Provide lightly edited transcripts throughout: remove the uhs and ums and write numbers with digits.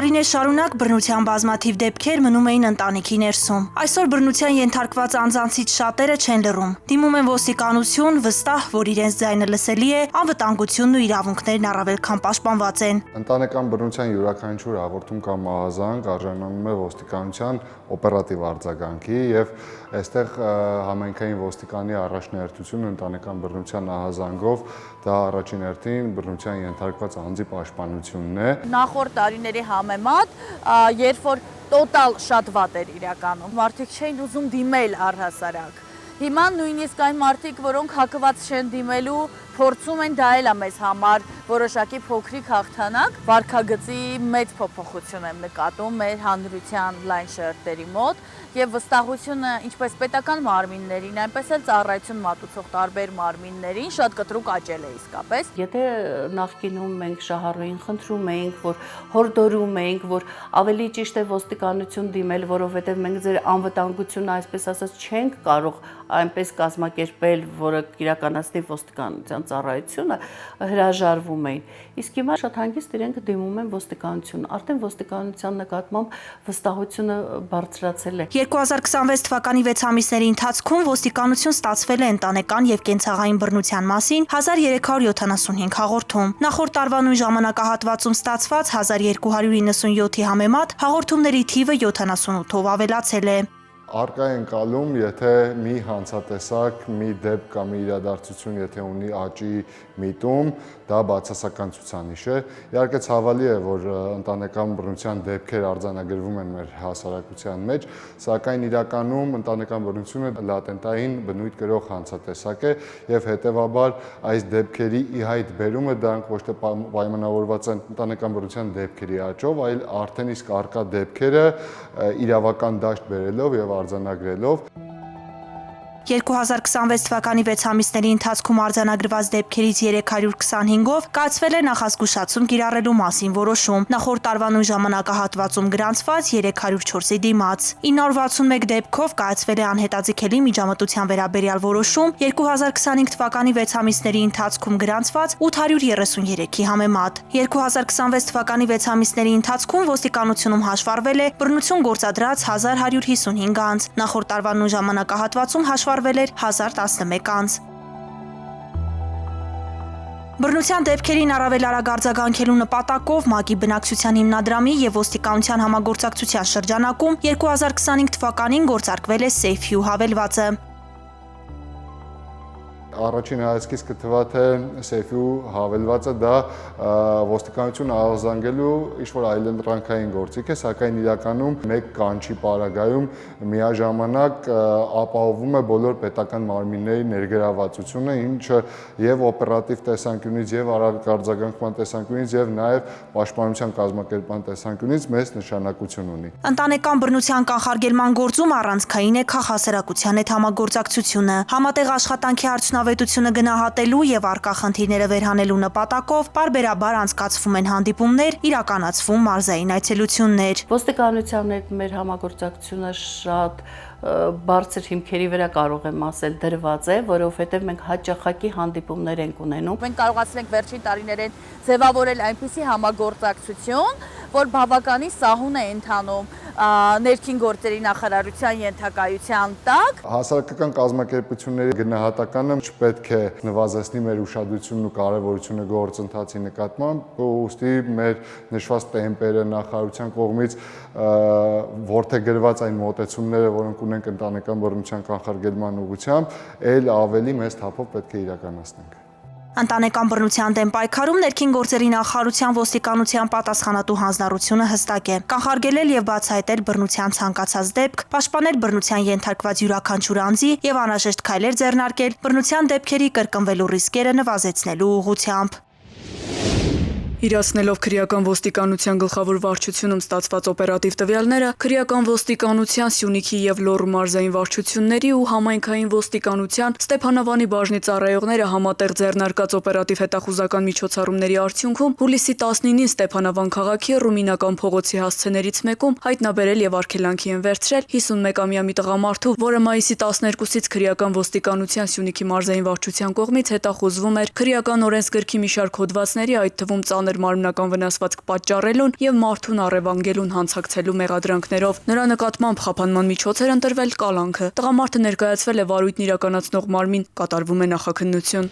Տարիներ շարունակ բռնության բազմաթիվ դեպքեր մնում էին ընտանիքի ներսում։ Այսօր բռնության ենթարկված անձանցից շատերը չեն լռում։ Դիմում են ոստիկանություն, վստահ, որ իրենց ձայնը լսելի է, անվտանգությունն ու իրավունքներն առավել քան պաշտպանված են։ Ընտանեկան բռնության յուրաքանչյուր հաղորդում կամ ահազանգ արժանանում է ոստիկանության օպերատիվ արձագանքի եւ այստեղ համայնքային ոստիկանի առաջնահերթությունը ընտանեկան բռնության ահազանգով դա առաջին հերթին բռնության ենթարկված անձի պաշտպանությունն է։ Նախորդ տարիների համեմատ, երբ որ տոտալ շատ վատ էր իրականում, մարդիկ չէին ուզում դիմել առհասարակ։ Հիմա նույնիսկ այն մարդիկ, որոնք հակված չեն դիմելու, փորձում են, դա էլ է մեզ համար որոշակի փոքրիկ հաղթանակ, վարքագծի մեծ փոփոխություն եմ նկատում մեր հանրության լայն շերտերի մոտ եւ վստահությունը ինչպես պետական մարմիններին, այնպես էլ ծառայություն մատուցող տարբեր մարմիններին շատ կտրուկ աճել է իսկապես։ Եթե նախկինում մենք շահառուին խնդրում էինք, որ հորդորում էինք, որ ավելի ճիշտ է ոստիկանություն դիմել, որովհետեւ մենք ձեր անվտանգությունը, այսպես ասած, չենք կարող այնպես կազմակերպել, որը իրականացնի ոստիկանության ծառայությունը, հրաժարվում էին։ Իսկ հիմա շատ հանգիստ իրենք դիմում են ոստիկանություն, արդեն ոստիկանության նկատմամբ վստահությունը բարձրացել է։ 2026 թվականի 6 ամիսների ընթացքում ոստիկանություն ստացվել է ընտանեկան եւ կենցաղային բռնության մասին 1375 հաղորդում։ Նախորդ տարվա նույն ժամանակահատվածում ստացված 1297-ի համեմատ հաղորդումների թիվը 78-ով ավելացել է։ Առկա են կալում, եթե մի հանցատեսակ, մի դեպք կամ մի իրադարձություն, եթե ունի աճի միտում, դա բացասական ցուցանիշ է։ Իհարկե ցավալի է, որ ընտանեկան բռնության դեպքեր արձանագրվում են մեր հասարակության մեջ, սակայն իրականում ընտանեկան բռնությունը լատենտային բնույթ կրող հանցատեսակ է եւ հետեւաբար այս դեպքերի ի հայտ բերումը դրանք ոչ թե պայմանավորված են ընտանեկան բռնության դեպքերի աճով, այլ արդեն իսկ առկա դեպքերը իրավական դաշտ բերելով եւ արձանագրելով 2026 թվականի 6 ամիսների ընթացքում արձանագրված դեպքերից 325-ով կայացվել է նախազգուշացում կիրառելու մասին որոշում, նախորդ տարվա նույն ժամանակահատվածում գրանցված 304-ի դիմաց։ 961 դեպքով կայացվել է անհետաձգելի միջամտության վերաբերյալ որոշում, 2025 թվականի 6 ամիսների ընթացքում գրանցված 833-ի համեմատ։ 2026 թվականի 6 ամիսների ընթացքում ոստիկանությունում հաշվառվել է բռնություն գործադրած 1155 անձ, նախորդ տարվա նույն ժամանակահատվածում հաշվառվել էր 1011 անձ։ Բռնության դեպքերին առավել արագ արձագանքելու նպատակով ՄԱԿ-ի բնակչության հիմնադրամի եւ ոստիկանության համագործակցության շրջանակում 2025 թվականին գործարկվել է Safe-U հավելվածը։ Առաջին հայացքից կթվա թե Safe-U հավելվածը դա ոստիկանություն արձանգելու ինչ-որ այլընտրանքային գործիք է, սակայն իրականում մեկ կանչի պարագայում միաժամանակ ապահովում է բոլոր պետական մարմինների ներգրավվածությունը, ինչը եւ օպերատիվ տեսանկյունից եւ արագ արձագանքման տեսանկյունից եւ նաեւ պաշտպանության կազմակերպման տեսանկյունից մեծ նշանակություն ունի։ Ընտանեկան բռնության կանխարգելման գործում առանցքային է քաղաքասերակցության հետ համագործակցությունը, համատեղ աշխատանքի արդյունավետությունը գնահատելու եւ առկա խնդիրները վերհանելու նպատակով պարբերաբար անցկացվում են հանդիպումներ, իրականացվում մարզային այցելություններ։ Ոստիկանության հետ մեր համագործակցությունը շատ բարձր հիմքերի վրա կարող եմ ասել դրված է, որովհետև մենք հաճախակի հանդիպումներ ենք ունենում։ Մենք կարողացնենք վերջին տարիներին ձևավորել այնպիսի համագործակցություն, որ բավականին սահուն է ընթանում ներքին գործերի նախարարության ենթակայության տակ։ Հասարակական կազմակերպությունների գնահատականը չպետք է նվազեցնի մեր ուշադրությունն ու կարևորությունը գործընթացի նկատմամբ, ուստի մեր նշված տեմպերը նախարարության կողմից որդեգրված այն մոտեցումները, որոնք ունենք ընտանեկան բռնության կանխարգելման ուղղությամբ, ել ավելի մեծ թափով պետք է իրականացնենք։ Ընտանեկան բռնության դեմ պայքարում ներքին գործերի նախարարության ոստիկանության պատասխանատու հանձնառությունը հստակ է՝ կանխարգելել եւ բացահայտել բռնության ցանկացած դեպք, պաշտպանել բռնության ենթարկված յուրաքանչյուր անձի եւ անհրաժեշտ քայլեր ձեռնարկել բռնության դեպքերի կրկնվելու ռիսկերը նվազեցնելու ուղղությամբ։ Իրացնելով քրեական ոստիկանության գլխավոր վարչությունում ստացված օպերատիվ տվյալները, քրեական ոստիկանության Սյունիքի եւ Լոռու մարզային վարչությունների ու համայնքային ոստիկանության Ստեփանավանի բաժնի ծառայողները համատեղ ձեռնարկած օպերատիվ հետախուզական միջոցառումների արդյունքում հուլիսի 19-ին Ստեփանավան քաղաքի Ռումինական փողոցի հասցեներից մեկում հայտնաբերել եւ արգելանքի են վերցրել 51-ամյա մի տղամարդու, որը մայիսի 12-ից քրեական ոստիկանության Սյունիքի մարզային վարչության կողմից հետախուզվում էր քրեական օրենսգրքի մի շարք հոդվածների, այդ թվում ծանր մարմնական վնասվածք պատճառելուն եւ մարդուն առևանգելուն հանցակցելու մեղադրանքներով։ Նրա նկատմամբ խափանման միջոց էր ընտրվել կալանքը։ Տղամարդը ներկայացվել է վարույթն իրականացնող մարմին, կատարվում է նախաքննություն։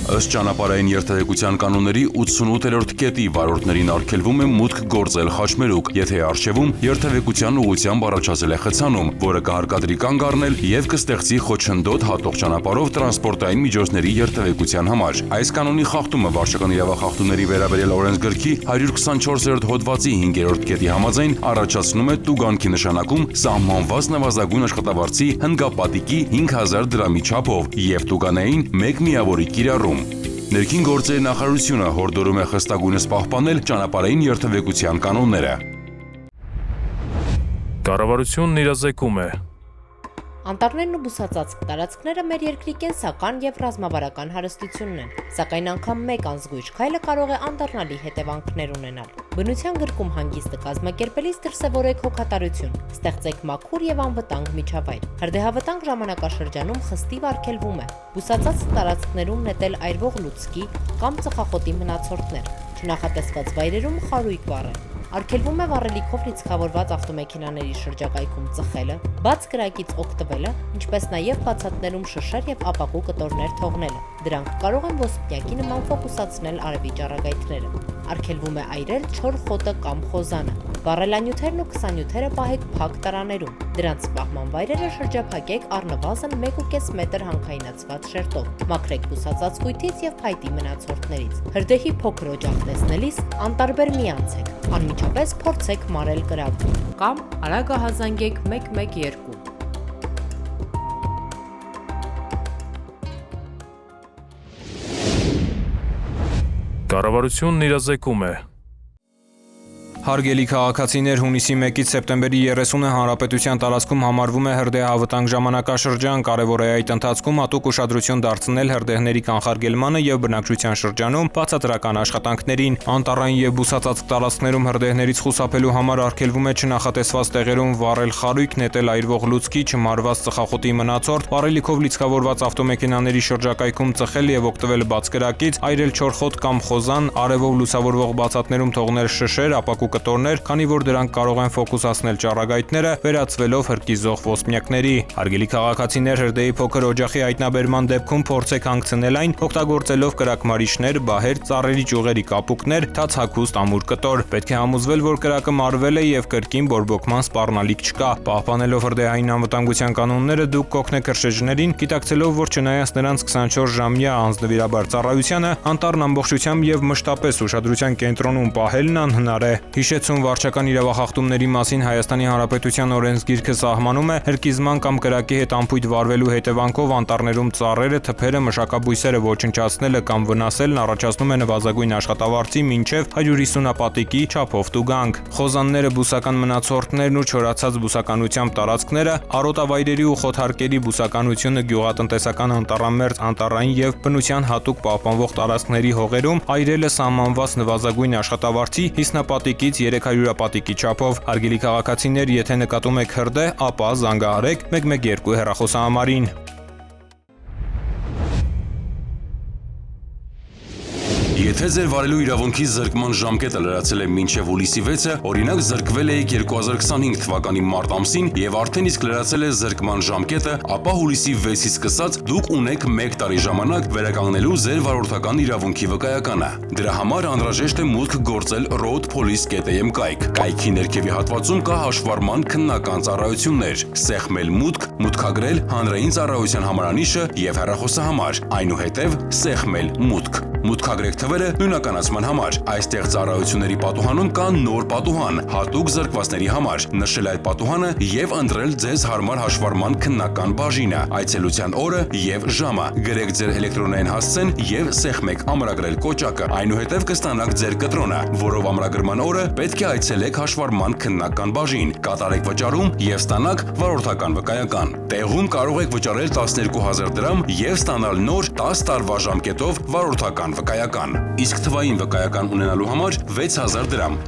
Ըստ ճանապարհային երթևեկության կանոնների 88-րդ կետի վարորդներին արգելվում է մուտք գործել խաչմերուկ, եթե առջևում երթևեկության ուղղությամբ առաջացել է խցանում, որը կհարկադրի կանգ առնել եւ կստեղծի խոչընդոտ հատող ճանապարհով տրանսպորտային միջոցների երթևեկության համար։ Այս կանոնի խախտումը վարչական իրավախախտումների վերաբերյալ օրենսգրքի 124-րդ հոդվածի 5-րդ կետի համաձայն առաջացնում է տուգանքի նշանակում սահմանված նվազագույն աշխատավարձի հնգապատիկի 5000 դրամի չափով եւ տուգանային 1 միավորի կիրառում։ Ներքին գործերի նախարարությունը հորդորում է խստագույնս պահպանել ճանապարհային երթևեկության կանոնները։ Կառավարությունն իրազեկում է Անտառներն ու բուսածածկ տարածքները մեր երկրի կենսական եւ ռազմավարական հարստությունն են, սակայն անգամ մեկ անզգույշ քայլը կարող է անդառնալի հետևանքներ ունենալ։ Բնության գրկում հանգիստը կազմակերպելիս դրսևորեք հոգատարություն, ստեղծեք մաքուր եւ անվտանգ միջավայր։ Հրդեհավտանգ ժամանակաշրջանում խստիվ արգելվում է բուսածածկ տարածքներում նետել այրվող լուցկի կամ ծխախոտի մնացորդներ, չնախատեսված վայրերում խարույկ վառել։ Արգելվում է վառելիքով լիցքավորված ավտոմեքենաների շրջակայքում ծխելը, բաց կրակից օգտվելը, ինչպես նաև բացատներում շշեր եւ ապակու կտորներ թողնելը։ Դրանք կարող են ոսպնյակի նման ֆոկուսացնել արևի ճառագայթները։ Արգելվում է այրել չոր խոտը կամ խոզանը։ Վառելանյութերն ու քսանյութերը պահեք փակ տարաներում։ Դրանց պահման վայրերը շրջափակեք առնվազն 1.5 մետր հանքայնացված շերտով։ Մաքրեք բուսածածկույթից եւ փայտի մնացորդներից։ Հրդեհի փոքր օջախ տեսնելիս անտարբեր մի անցեք։ Անմիջապես փորձեք մարել կրակը կամ արագ հազանգեք 112։ Կառավարությունն իրազեկում է Հարգելի քաղաքացիներ, հունիսի 1-ից սեպտեմբերի 30-ը հանրապետության տարածքում համարվում է հրդեհավտանգ ժամանակաշրջան, կարևոր է այդ ընթացքում հատուկ ուշադրություն դարձնել հրդեհների կանխարգելմանը եւ բնակչության շրջանում բացատրական աշխատանքներին։ Անտառային եւ բուսածածկ տարածքներում հրդեհներից խուսափելու համար արգելվում է չնախատեսված տեղերում վառել խարույկ, նետել այրվող լուցկի, չմարված ծխախոտի մնացորդ, վառելիքով լիցքավորված ավտոմեքենաների շրջակայքում ծխել եւ օգտվել բացկրակից, այրել չոր խոտ կամ խոզան, արևով լուսավորվող բացատներում թողնել շշեր, ապակու կտորներ, քանի որ դրանք կարող են ֆոկուսացնել ճառագայթները, վերածվելով հրկիզող ոսպնյակների։ Հարգելի քաղաքացիներ, հրդեհի փոքր օջախի հայտնաբերման դեպքում փորձեք հանգցնել այն, օգտագործելով կրակմարիչներ, բահեր, ծառերի ճյուղերի կապուկներ, թաց հագուստ, ամուր կտոր։ Պետք է համոզվել, որ կրակը մարվել է եւ կրկին բորբոքման սպառնալիք չկա։ Պահպանելով հրդեհային անվտանգության կանոնները, դուք կօգնեք հրշեջներին, գիտակցելով, որ չնայած նրանց 24-ժամյա անձնվիրաբար ծառայությանը, անտառն ամբողջությամբ եւ մշտապես ուշադրության կենտրոնում պահելն անհնար է։ Հիշեցում վարչական իրավախախտումների մասին Հայաստանի Հանրապետության օրենսգիրքը սահմանում է հրկիզման կամ կրակի հետ անփույթ վարվելու հետևանքով անտառներում ծառերը, թփերը, մշակաբույսերը ոչնչացնելը կամ վնասելն առաջացնում է նվազագույն աշխատավարձի մինչև 150 ապատիկի չափով տուգանք։ Խոզանները, բուսական մնացորդներն ու չորացած բուսականությամբ տարածքները, արոտավայրերի ու խոթարկերի բուսականությունը, գյուղատնտեսական անտառամերձ, անտառային եւ բնության հատուկ պահպանվող տարածքների հողերում այրելը սահմանված նվազագույն աշխատավարձի 50 ապատիկից 300 ապատիկի չափով։ Հարգելի քաղաքացիներ, եթե նկատում եք հրդեհ, ապա զանգահարեք 112 հեռախոսահամարին։ Եթե ձեր վարելու իրավունքի զրկման ժամկետը լրացել է մինչև հուլիսի 6-ը, օրինակ զրկվել եք 2025 թվականի մարտ ամսին եւ արդեն իսկ լրացել է զրկման ժամկետը, ապա հուլիսի 6-ից սկսած դուք ունեք 1 տարի ժամանակ վերականգնելու ձեր վարորդական իրավունքի վկայականը։ Դրա համար անհրաժեշտ է մուտք գործել roadpolice.am կայք։ Կայքի ներքևի հատվածում կա հաշվառման քննական ծառայություններ, սեղմել մուտք, մուտքագրել հանրային ծառայության համարանիշը եւ հեռախոսահամար, այնուհետեւ սեղմել մուտք։ Մուտքագրեք թվերը նույնականացման համար։ Այստեղ ծառայությունների պատուհանում կա նոր պատուհան, հատուկ զրկվածների համար։ Նշել այդ պատուհանը եւ ընտրել ձեզ հարմար հաշվառման քննական բաժինը, այցելության օրը եւ ժամը։ Գրեք ձեր էլեկտրոնային հասցեն եւ սեղմեք ամրագրել կոճակը։ Այնուհետեւ կստանաք ձեր կտրոնը, որով ամրագրման օրը պետք է այցելեք հաշվառման քննական բաժին, կատարեք վճարում եւ ստանաք վարորդական վկայական։ Տեղում կարող եք վճարել 12000 դրամ եւ ստանալ նոր 10 տարվա ժամկետով վարորդական վկայական։ Իսկ թվային վկայական ունենալու համար 6000 դրամ։